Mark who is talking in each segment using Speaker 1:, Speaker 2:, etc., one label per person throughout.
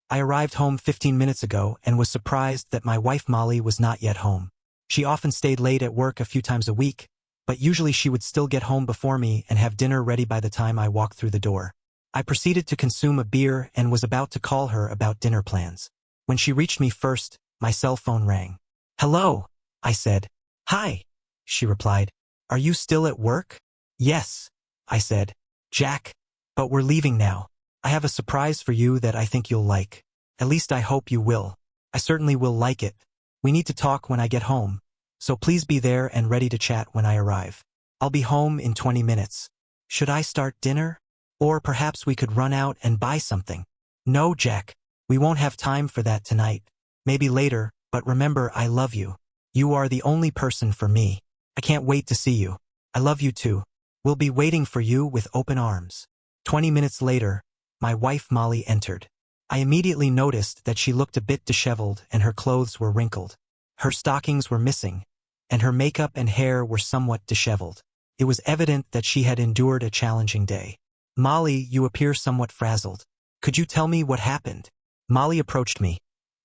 Speaker 1: I arrived home 15 minutes ago and was surprised that my wife Molly was not yet home. She often stayed late at work a few times a week, but usually she would still get home before me and have dinner ready by the time I walked through the door. I proceeded to consume a beer and was about to call her about dinner plans. When she reached me first, my cell phone rang. "Hello," I said. "Hi," she replied. "Are you still at work?" "Yes," I said. "Jack, but we're leaving now. I have a surprise for you that I think you'll like. At least I hope you will. I certainly will like it. We need to talk when I get home, so please be there and ready to chat when I arrive. I'll be home in 20 minutes. Should I start dinner? Or perhaps we could run out and buy something." "No, Jack. We won't have time for that tonight. Maybe later, but remember I love you. You are the only person for me. I can't wait to see you. I love you too. We'll be waiting for you with open arms." 20 minutes later, my wife Molly entered. I immediately noticed that she looked a bit disheveled and her clothes were wrinkled. Her stockings were missing, and her makeup and hair were somewhat disheveled. It was evident that she had endured a challenging day. "Molly, you appear somewhat frazzled. Could you tell me what happened?" Molly approached me,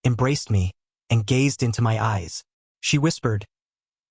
Speaker 1: embraced me, and gazed into my eyes. She whispered,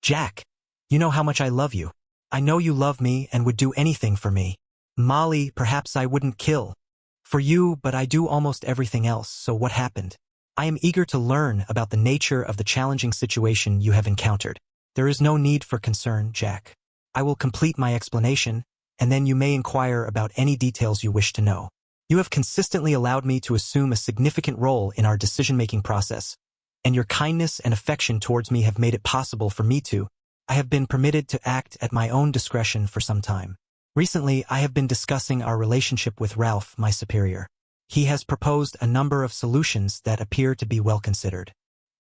Speaker 1: "Jack, you know how much I love you. I know you love me and would do anything for me. Molly, perhaps I wouldn't kill for you, but I do almost everything else, so what happened? I am eager to learn about the nature of the challenging situation you have encountered." "There is no need for concern, Jack. I will complete my explanation, and then you may inquire about any details you wish to know. You have consistently allowed me to assume a significant role in our decision-making process, and your kindness and affection towards me have made it possible for me to. I have been permitted to act at my own discretion for some time. Recently, I have been discussing our relationship with Ralph, my superior. He has proposed a number of solutions that appear to be well considered.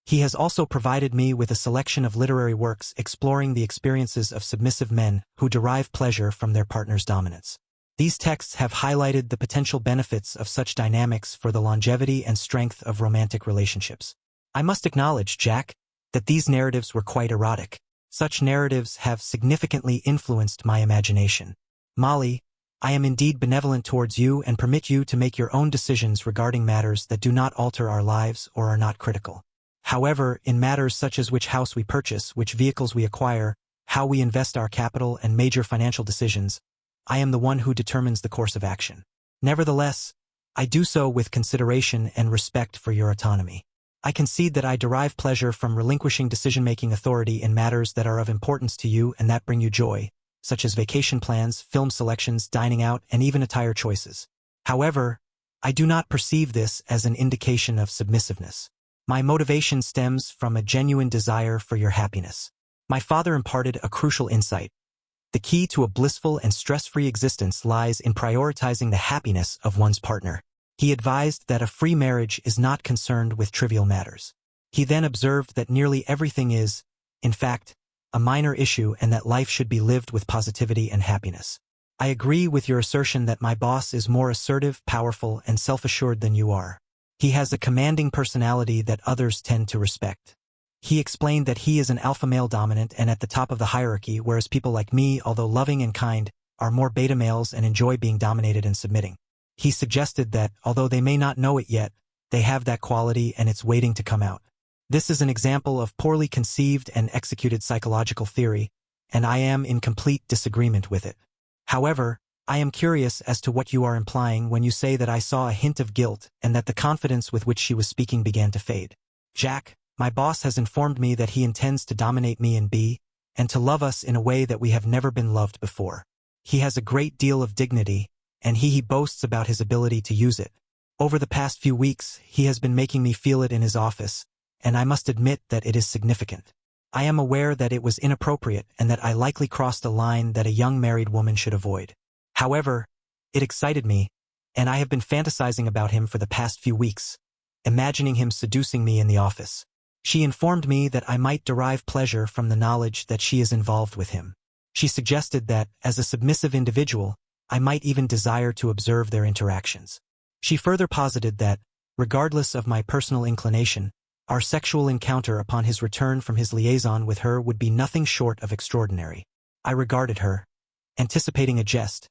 Speaker 1: He has also provided me with a selection of literary works exploring the experiences of submissive men who derive pleasure from their partner's dominance. These texts have highlighted the potential benefits of such dynamics for the longevity and strength of romantic relationships. I must acknowledge, Jack, that these narratives were quite erotic. Such narratives have significantly influenced my imagination. Molly, I am indeed benevolent towards you and permit you to make your own decisions regarding matters that do not alter our lives or are not critical. However, in matters such as which house we purchase, which vehicles we acquire, how we invest our capital, and major financial decisions, I am the one who determines the course of action. Nevertheless, I do so with consideration and respect for your autonomy. I concede that I derive pleasure from relinquishing decision-making authority in matters that are of importance to you and that bring you joy, such as vacation plans, film selections, dining out, and even attire choices. However, I do not perceive this as an indication of submissiveness. My motivation stems from a genuine desire for your happiness. My father imparted a crucial insight. The key to a blissful and stress-free existence lies in prioritizing the happiness of one's partner. He advised that a free marriage is not concerned with trivial matters. He then observed that nearly everything is, in fact, a minor issue and that life should be lived with positivity and happiness. I agree with your assertion that my boss is more assertive, powerful, and self-assured than you are. He has a commanding personality that others tend to respect. He explained that he is an alpha male dominant and at the top of the hierarchy, whereas people like me, although loving and kind, are more beta males and enjoy being dominated and submitting. He suggested that, although they may not know it yet, they have that quality and it's waiting to come out. This is an example of poorly conceived and executed psychological theory, and I am in complete disagreement with it. However, I am curious as to what you are implying when you say that I saw a hint of guilt and that the confidence with which she was speaking began to fade. Jack, my boss has informed me that he intends to dominate me and to love us in a way that we have never been loved before. He has a great deal of dignity, and he boasts about his ability to use it. Over the past few weeks, he has been making me feel it in his office, and I must admit that it is significant. I am aware that it was inappropriate and that I likely crossed a line that a young married woman should avoid. However, it excited me, and I have been fantasizing about him for the past few weeks, imagining him seducing me in the office. She informed me that I might derive pleasure from the knowledge that she is involved with him. She suggested that, as a submissive individual, I might even desire to observe their interactions. She further posited that, regardless of my personal inclination, our sexual encounter upon his return from his liaison with her would be nothing short of extraordinary. I regarded her, anticipating a jest,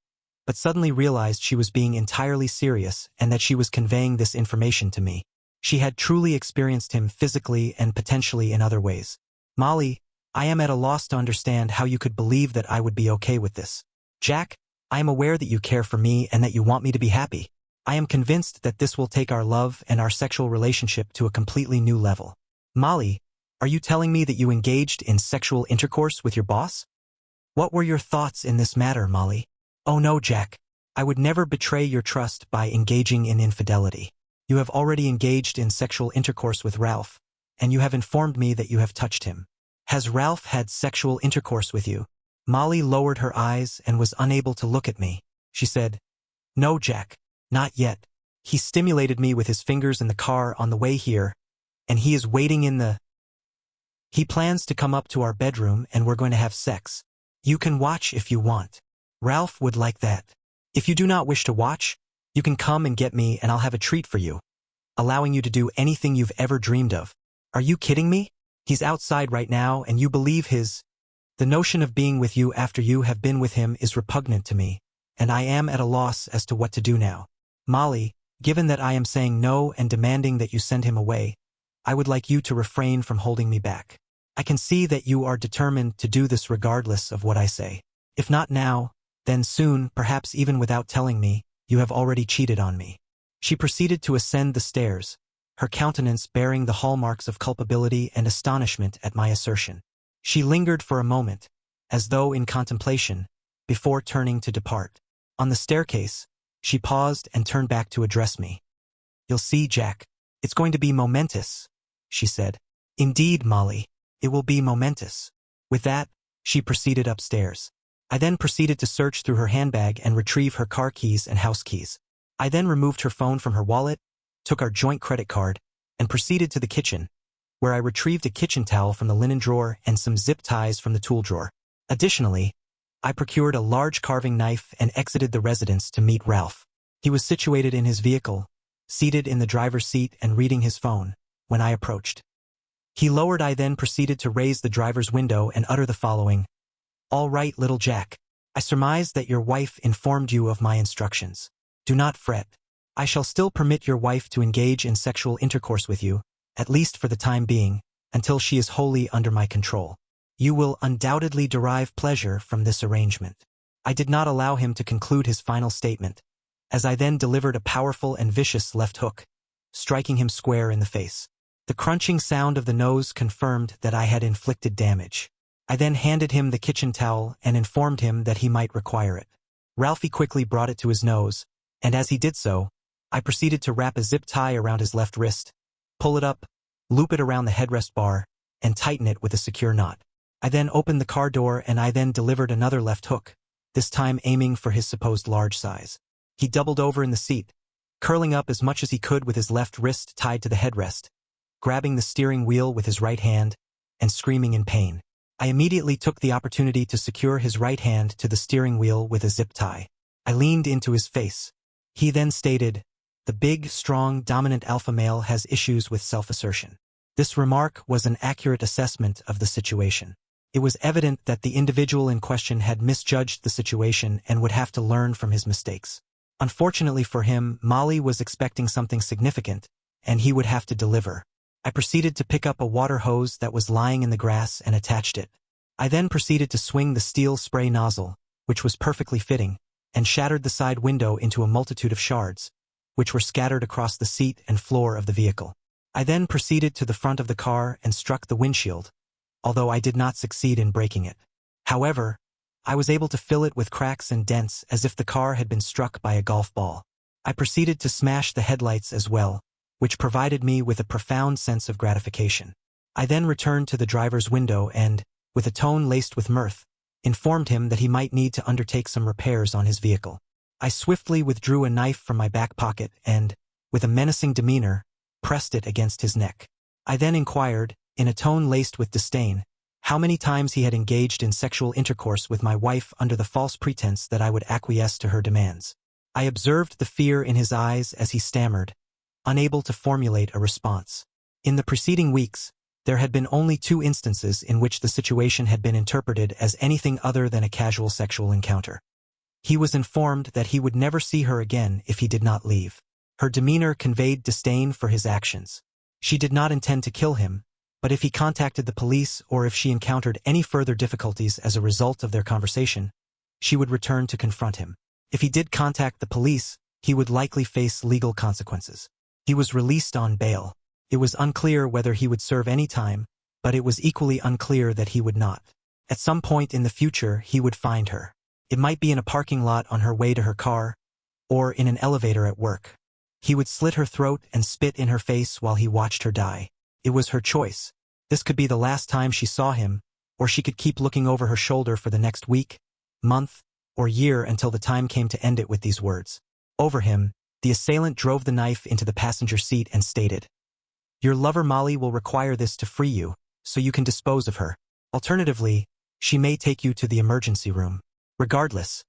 Speaker 1: but suddenly realized she was being entirely serious and that she was conveying this information to me. She had truly experienced him physically and potentially in other ways. Molly, I am at a loss to understand how you could believe that I would be okay with this. Jack, I am aware that you care for me and that you want me to be happy. I am convinced that this will take our love and our sexual relationship to a completely new level. Molly, are you telling me that you engaged in sexual intercourse with your boss? What were your thoughts in this matter, Molly? Oh no, Jack. I would never betray your trust by engaging in infidelity. You have already engaged in sexual intercourse with Ralph, and you have informed me that you have touched him. Has Ralph had sexual intercourse with you? Molly lowered her eyes and was unable to look at me. She said, No, Jack, not yet. He stimulated me with his fingers in the car on the way here, and he is waiting in the... He plans to come up to our bedroom and we're going to have sex. You can watch if you want. Ralph would like that. If you do not wish to watch, you can come and get me and I'll have a treat for you, allowing you to do anything you've ever dreamed of. Are you kidding me? He's outside right now and you believe his... The notion of being with you after you have been with him is repugnant to me, and I am at a loss as to what to do now. Molly, given that I am saying no and demanding that you send him away, I would like you to refrain from holding me back. I can see that you are determined to do this regardless of what I say. If not now, then soon, perhaps even without telling me, you have already cheated on me. She proceeded to ascend the stairs, her countenance bearing the hallmarks of culpability and astonishment at my assertion. She lingered for a moment, as though in contemplation, before turning to depart. On the staircase, she paused and turned back to address me. You'll see, Jack. It's going to be momentous, she said. Indeed, Molly, it will be momentous. With that, she proceeded upstairs. I then proceeded to search through her handbag and retrieve her car keys and house keys. I then removed her phone from her wallet, took our joint credit card, and proceeded to the kitchen, where I retrieved a kitchen towel from the linen drawer and some zip ties from the tool drawer. Additionally, I procured a large carving knife and exited the residence to meet Ralph. He was situated in his vehicle, seated in the driver's seat and reading his phone, when I approached. He lowered. I then proceeded to raise the driver's window and utter the following. All right, little Jack. I surmise that your wife informed you of my instructions. Do not fret. I shall still permit your wife to engage in sexual intercourse with you, at least for the time being, until she is wholly under my control. You will undoubtedly derive pleasure from this arrangement. I did not allow him to conclude his final statement, as I then delivered a powerful and vicious left hook, striking him square in the face. The crunching sound of the nose confirmed that I had inflicted damage. I then handed him the kitchen towel and informed him that he might require it. Ralphie quickly brought it to his nose, and as he did so, I proceeded to wrap a zip tie around his left wrist, pull it up, loop it around the headrest bar, and tighten it with a secure knot. I then opened the car door and I then delivered another left hook, this time aiming for his supposed large size. He doubled over in the seat, curling up as much as he could with his left wrist tied to the headrest, grabbing the steering wheel with his right hand, and screaming in pain. I immediately took the opportunity to secure his right hand to the steering wheel with a zip tie. I leaned into his face. He then stated, "The big, strong, dominant alpha male has issues with self-assertion." This remark was an accurate assessment of the situation. It was evident that the individual in question had misjudged the situation and would have to learn from his mistakes. Unfortunately for him, Molly was expecting something significant, and he would have to deliver. I proceeded to pick up a water hose that was lying in the grass and attached it. I then proceeded to swing the steel spray nozzle, which was perfectly fitting, and shattered the side window into a multitude of shards, which were scattered across the seat and floor of the vehicle. I then proceeded to the front of the car and struck the windshield, although I did not succeed in breaking it. However, I was able to fill it with cracks and dents as if the car had been struck by a golf ball. I proceeded to smash the headlights as well, which provided me with a profound sense of gratification. I then returned to the driver's window and, with a tone laced with mirth, informed him that he might need to undertake some repairs on his vehicle. I swiftly withdrew a knife from my back pocket and, with a menacing demeanor, pressed it against his neck. I then inquired, in a tone laced with disdain, how many times he had engaged in sexual intercourse with my wife under the false pretense that I would acquiesce to her demands. I observed the fear in his eyes as he stammered, unable to formulate a response. In the preceding weeks, there had been only 2 instances in which the situation had been interpreted as anything other than a casual sexual encounter. He was informed that he would never see her again if he did not leave. Her demeanor conveyed disdain for his actions. She did not intend to kill him, but if he contacted the police or if she encountered any further difficulties as a result of their conversation, she would return to confront him. If he did contact the police, he would likely face legal consequences. He was released on bail. It was unclear whether he would serve any time, but it was equally unclear that he would not. At some point in the future, he would find her. It might be in a parking lot on her way to her car, or in an elevator at work. He would slit her throat and spit in her face while he watched her die. It was her choice. This could be the last time she saw him, or she could keep looking over her shoulder for the next week, month, or year until the time came to end it with these words. Over him, the assailant drove the knife into the passenger seat and stated, "Your lover Molly will require this to free you, so you can dispose of her. Alternatively, she may take you to the emergency room. Regardless,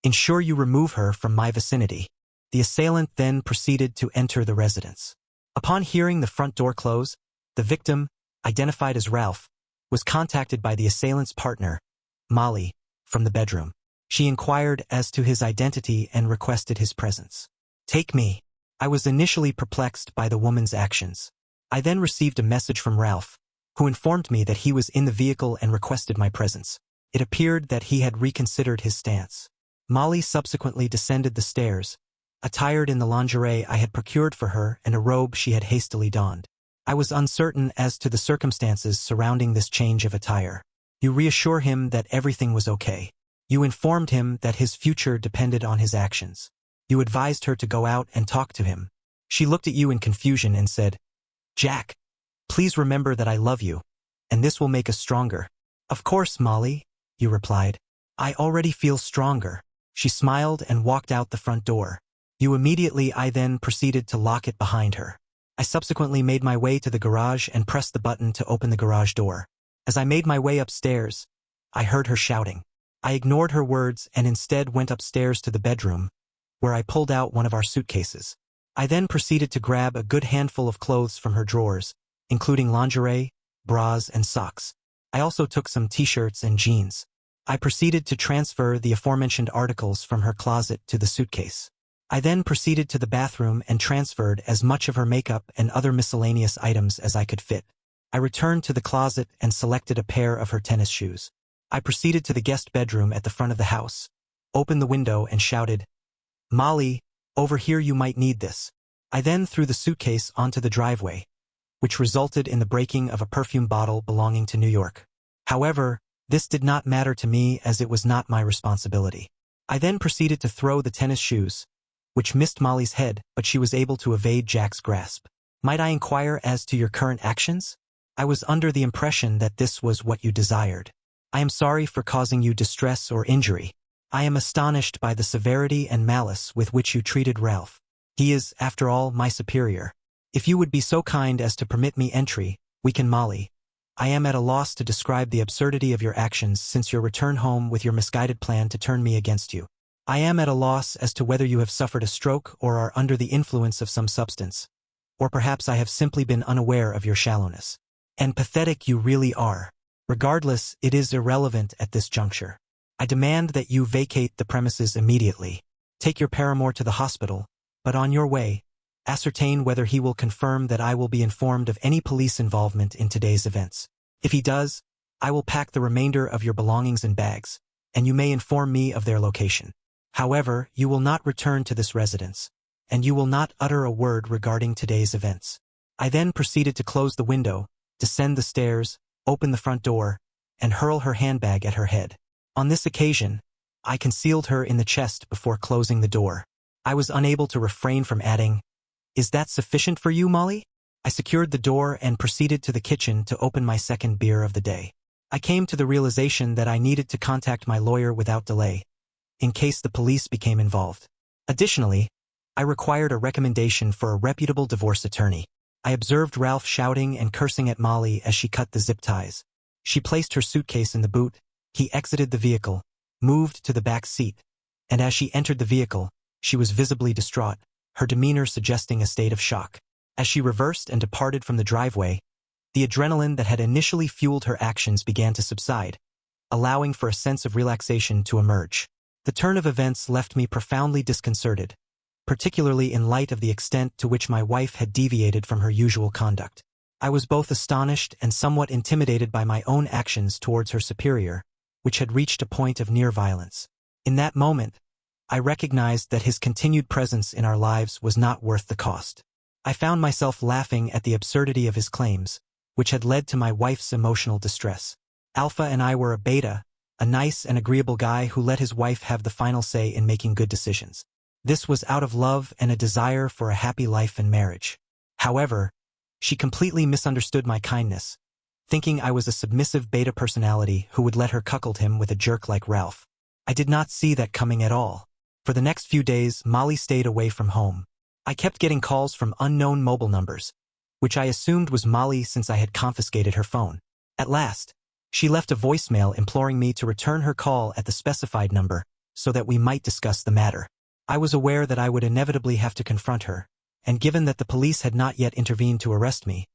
Speaker 1: ensure you remove her from my vicinity." The assailant then proceeded to enter the residence. Upon hearing the front door close, the victim, identified as Ralph, was contacted by the assailant's partner, Molly, from the bedroom. She inquired as to his identity and requested his presence. "Take me." I was initially perplexed by the woman's actions. I then received a message from Ralph, who informed me that he was in the vehicle and requested my presence. It appeared that he had reconsidered his stance. Molly subsequently descended the stairs, attired in the lingerie I had procured for her and a robe she had hastily donned. I was uncertain as to the circumstances surrounding this change of attire. You reassure him that everything was okay. You informed him that his future depended on his actions. You advised her to go out and talk to him. She looked at you in confusion and said, "Jack, please remember that I love you, and this will make us stronger." "Of course, Molly," you replied. "I already feel stronger." She smiled and walked out the front door. I then proceeded to lock it behind her. I subsequently made my way to the garage and pressed the button to open the garage door. As I made my way upstairs, I heard her shouting. I ignored her words and instead went upstairs to the bedroom, where I pulled out one of our suitcases. I then proceeded to grab a good handful of clothes from her drawers, including lingerie, bras, and socks. I also took some t-shirts and jeans. I proceeded to transfer the aforementioned articles from her closet to the suitcase. I then proceeded to the bathroom and transferred as much of her makeup and other miscellaneous items as I could fit. I returned to the closet and selected a pair of her tennis shoes. I proceeded to the guest bedroom at the front of the house, opened the window and shouted, "Molly, over here, you might need this." I then threw the suitcase onto the driveway, which resulted in the breaking of a perfume bottle belonging to New York. However, this did not matter to me as it was not my responsibility. I then proceeded to throw the tennis shoes, which missed Molly's head, but she was able to evade Jack's grasp. "Might I inquire as to your current actions? I was under the impression that this was what you desired. I am sorry for causing you distress or injury. I am astonished by the severity and malice with which you treated Ralph. He is, after all, my superior. If you would be so kind as to permit me entry, we can." "Molly, I am at a loss to describe the absurdity of your actions since your return home with your misguided plan to turn me against you. I am at a loss as to whether you have suffered a stroke or are under the influence of some substance. Or perhaps I have simply been unaware of your shallowness. And pathetic you really are. Regardless, it is irrelevant at this juncture. I demand that you vacate the premises immediately. Take your paramour to the hospital, but on your way, ascertain whether he will confirm that I will be informed of any police involvement in today's events. If he does, I will pack the remainder of your belongings in bags, and you may inform me of their location. However, you will not return to this residence, and you will not utter a word regarding today's events." I then proceeded to close the window, descend the stairs, open the front door, and hurl her handbag at her head. On this occasion, I concealed her in the chest before closing the door. I was unable to refrain from adding, "Is that sufficient for you, Molly?" I secured the door and proceeded to the kitchen to open my second beer of the day. I came to the realization that I needed to contact my lawyer without delay, in case the police became involved. Additionally, I required a recommendation for a reputable divorce attorney. I observed Ralph shouting and cursing at Molly as she cut the zip ties. She placed her suitcase in the boot. He exited the vehicle, moved to the back seat, and as she entered the vehicle, she was visibly distraught, her demeanor suggesting a state of shock. As she reversed and departed from the driveway, the adrenaline that had initially fueled her actions began to subside, allowing for a sense of relaxation to emerge. The turn of events left me profoundly disconcerted, particularly in light of the extent to which my wife had deviated from her usual conduct. I was both astonished and somewhat intimidated by my own actions towards her superior, which had reached a point of near violence. In that moment, I recognized that his continued presence in our lives was not worth the cost. I found myself laughing at the absurdity of his claims, which had led to my wife's emotional distress. Alpha and I were a beta, a nice and agreeable guy who let his wife have the final say in making good decisions. This was out of love and a desire for a happy life and marriage. However, she completely misunderstood my kindness, thinking I was a submissive beta personality who would let her cuckold him with a jerk like Ralph. I did not see that coming at all. For the next few days, Molly stayed away from home. I kept getting calls from unknown mobile numbers, which I assumed was Molly since I had confiscated her phone. At last, she left a voicemail imploring me to return her call at the specified number so that we might discuss the matter. I was aware that I would inevitably have to confront her, and given that the police had not yet intervened to arrest me,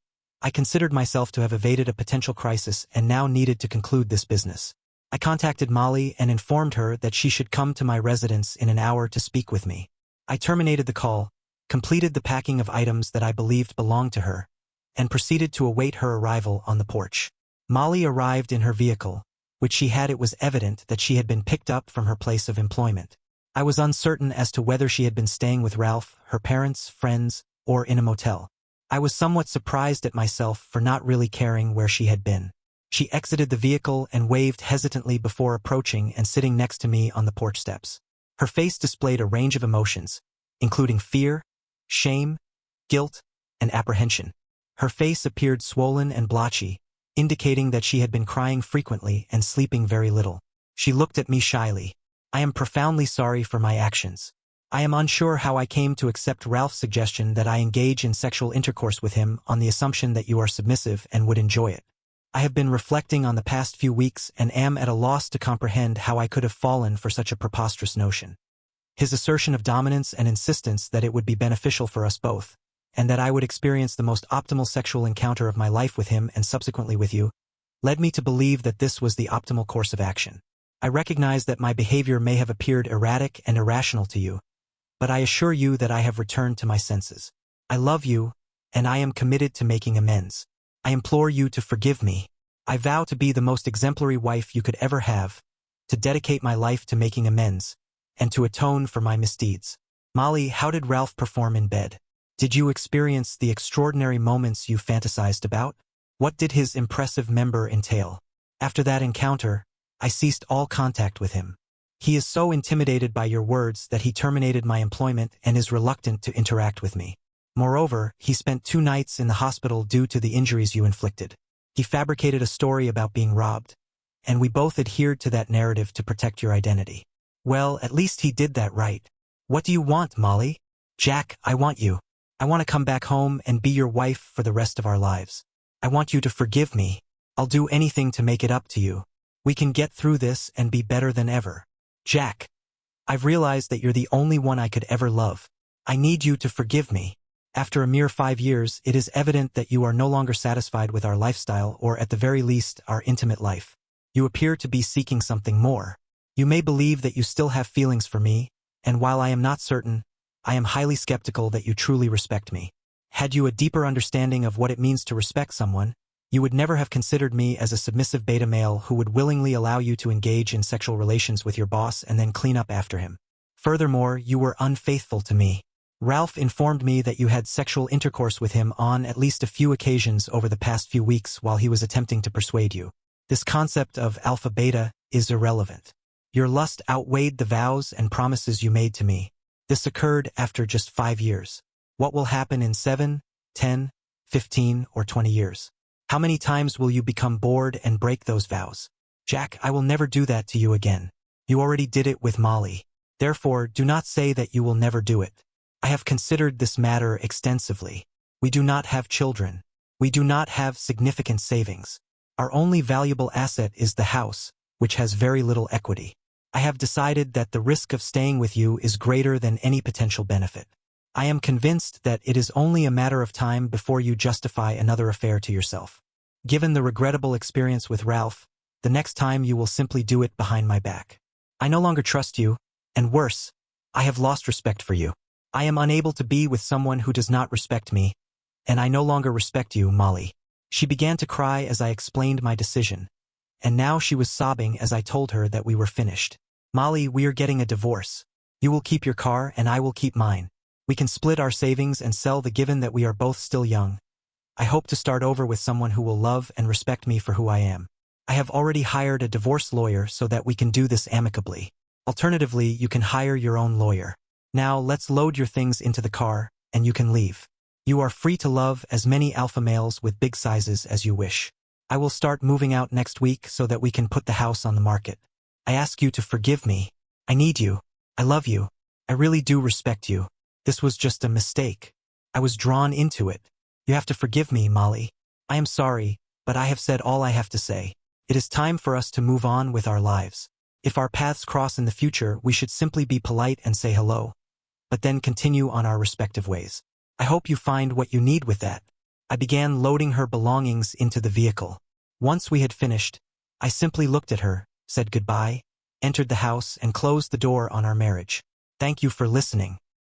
Speaker 1: I considered myself to have evaded a potential crisis and now needed to conclude this business. I contacted Molly and informed her that she should come to my residence in an hour to speak with me. I terminated the call, completed the packing of items that I believed belonged to her, and proceeded to await her arrival on the porch. Molly arrived in her vehicle, which it was evident that she had been picked up from her place of employment. I was uncertain as to whether she had been staying with Ralph, her parents, friends, or in a motel. I was somewhat surprised at myself for not really caring where she had been. She exited the vehicle and waved hesitantly before approaching and sitting next to me on the porch steps. Her face displayed a range of emotions, including fear, shame, guilt, and apprehension. Her face appeared swollen and blotchy, indicating that she had been crying frequently and sleeping very little. She looked at me shyly. I am profoundly sorry for my actions. I am unsure how I came to accept Ralph's suggestion that I engage in sexual intercourse with him on the assumption that you are submissive and would enjoy it. I have been reflecting on the past few weeks and am at a loss to comprehend how I could have fallen for such a preposterous notion. His assertion of dominance and insistence that it would be beneficial for us both, and that I would experience the most optimal sexual encounter of my life with him and subsequently with you, led me to believe that this was the optimal course of action. I recognize that my behavior may have appeared erratic and irrational to you, but I assure you that I have returned to my senses. I love you, and I am committed to making amends. I implore you to forgive me. I vow to be the most exemplary wife you could ever have, to dedicate my life to making amends, and to atone for my misdeeds. Molly, how did Ralph perform in bed? Did you experience the extraordinary moments you fantasized about? What did his impressive member entail? After that encounter, I ceased all contact with him. He is so intimidated by your words that he terminated my employment and is reluctant to interact with me. Moreover, he spent 2 nights in the hospital due to the injuries you inflicted. He fabricated a story about being robbed, and we both adhered to that narrative to protect your identity. Well, at least he did that right. What do you want, Molly? Jack, I want you. I want to come back home and be your wife for the rest of our lives. I want you to forgive me. I'll do anything to make it up to you. We can get through this and be better than ever. Jack, I've realized that you're the only one I could ever love. I need you to forgive me. After a mere 5 years, it is evident that you are no longer satisfied with our lifestyle or at the very least, our intimate life. You appear to be seeking something more. You may believe that you still have feelings for me, and while I am not certain, I am highly skeptical that you truly respect me. Had you a deeper understanding of what it means to respect someone, you would never have considered me as a submissive beta male who would willingly allow you to engage in sexual relations with your boss and then clean up after him. Furthermore, you were unfaithful to me. Ralph informed me that you had sexual intercourse with him on at least a few occasions over the past few weeks while he was attempting to persuade you. This concept of alpha-beta is irrelevant. Your lust outweighed the vows and promises you made to me. This occurred after just 5 years. What will happen in 7, 10, 15, or 20 years? How many times will you become bored and break those vows? Jack, I will never do that to you again. You already did it with Molly. Therefore, do not say that you will never do it. I have considered this matter extensively. We do not have children. We do not have significant savings. Our only valuable asset is the house, which has very little equity. I have decided that the risk of staying with you is greater than any potential benefit. I am convinced that it is only a matter of time before you justify another affair to yourself. Given the regrettable experience with Ralph, the next time you will simply do it behind my back. I no longer trust you, and worse, I have lost respect for you. I am unable to be with someone who does not respect me, and I no longer respect you, Molly. She began to cry as I explained my decision, and now she was sobbing as I told her that we were finished. Molly, we are getting a divorce. You will keep your car and I will keep mine. We can split our savings and sell the given that we are both still young. I hope to start over with someone who will love and respect me for who I am. I have already hired a divorce lawyer so that we can do this amicably. Alternatively, you can hire your own lawyer. Now let's load your things into the car, and you can leave. You are free to love as many alpha males with big sizes as you wish. I will start moving out next week so that we can put the house on the market. I ask you to forgive me. I need you. I love you. I really do respect you. This was just a mistake. I was drawn into it. You have to forgive me, Molly. I am sorry, but I have said all I have to say. It is time for us to move on with our lives. If our paths cross in the future, we should simply be polite and say hello, but then continue on our respective ways. I hope you find what you need with that. I began loading her belongings into the vehicle. Once we had finished, I simply looked at her, said goodbye, entered the house, and closed the door on our marriage. Thank you for listening.